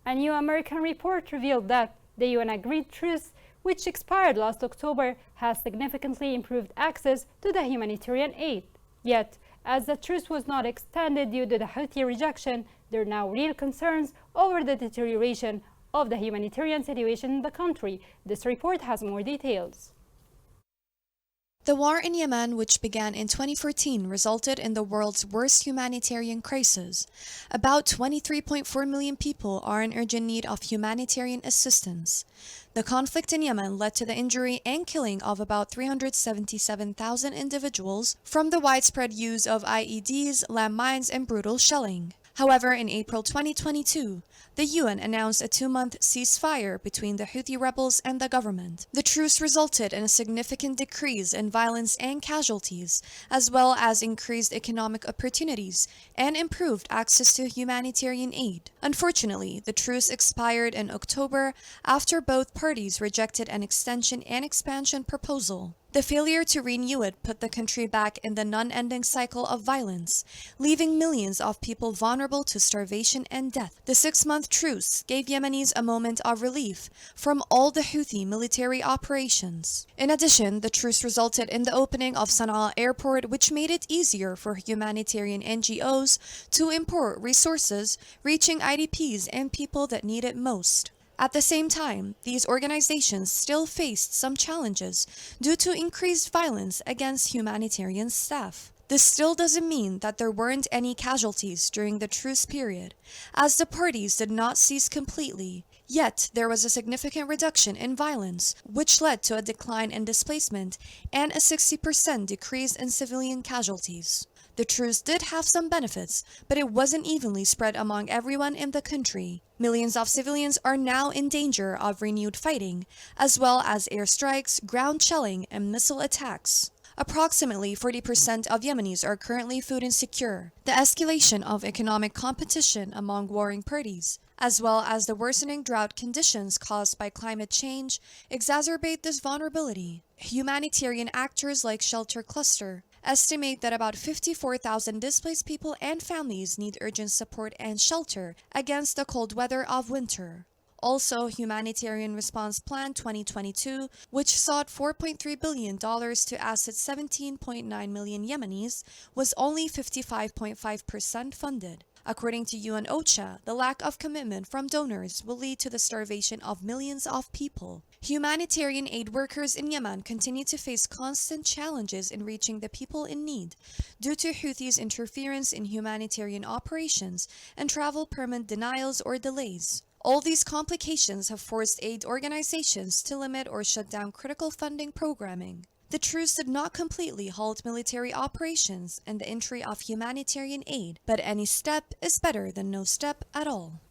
A new American report revealed that the UN agreed truce, which expired last October, has significantly improved access to the humanitarian aid. Yet, as the truce was not extended due to the Houthi rejection, there are now real concerns over the deterioration of the humanitarian situation in the country. This report has more details. The war in Yemen, which began in 2014, resulted in the world's worst humanitarian crisis. About 23.4 million people are in urgent need of humanitarian assistance. The conflict in Yemen led to the injury and killing of about 377,000 individuals from the widespread use of IEDs, landmines, and brutal shelling. However, in April 2022, the UN announced a 2-month ceasefire between the Houthi rebels and the government. The truce resulted in a significant decrease in violence and casualties, as well as increased economic opportunities and improved access to humanitarian aid. Unfortunately, the truce expired in October after both parties rejected an extension and expansion proposal. The failure to renew it put the country back in the non-ending cycle of violence, leaving millions of people vulnerable to starvation and death. The 6-month truce gave Yemenis a moment of relief from all the Houthi military operations. In addition, the truce resulted in the opening of Sana'a Airport, which made it easier for humanitarian NGOs to import resources, reaching IDPs and people that need it most. At the same time, these organizations still faced some challenges due to increased violence against humanitarian staff. This still doesn't mean that there weren't any casualties during the truce period, as the parties did not cease completely. Yet, there was a significant reduction in violence, which led to a decline in displacement and a 60% decrease in civilian casualties. The truce did have some benefits, but it wasn't evenly spread among everyone in the country. Millions of civilians are now in danger of renewed fighting, as well as airstrikes, ground shelling, and missile attacks. Approximately 40% of Yemenis are currently food insecure. The escalation of economic competition among warring parties, as well as the worsening drought conditions caused by climate change, exacerbate this vulnerability. Humanitarian actors like Shelter Cluster estimate that about 54,000 displaced people and families need urgent support and shelter against the cold weather of winter. Also, Humanitarian Response Plan 2022, which sought $4.3 billion to assist 17.9 million Yemenis, was only 55.5% funded. According to UN OCHA, the lack of commitment from donors will lead to the starvation of millions of people. Humanitarian aid workers in Yemen continue to face constant challenges in reaching the people in need due to Houthis' interference in humanitarian operations and travel permit denials or delays. All these complications have forced aid organizations to limit or shut down critical funding programming. The truce did not completely halt military operations and the entry of humanitarian aid, but any step is better than no step at all.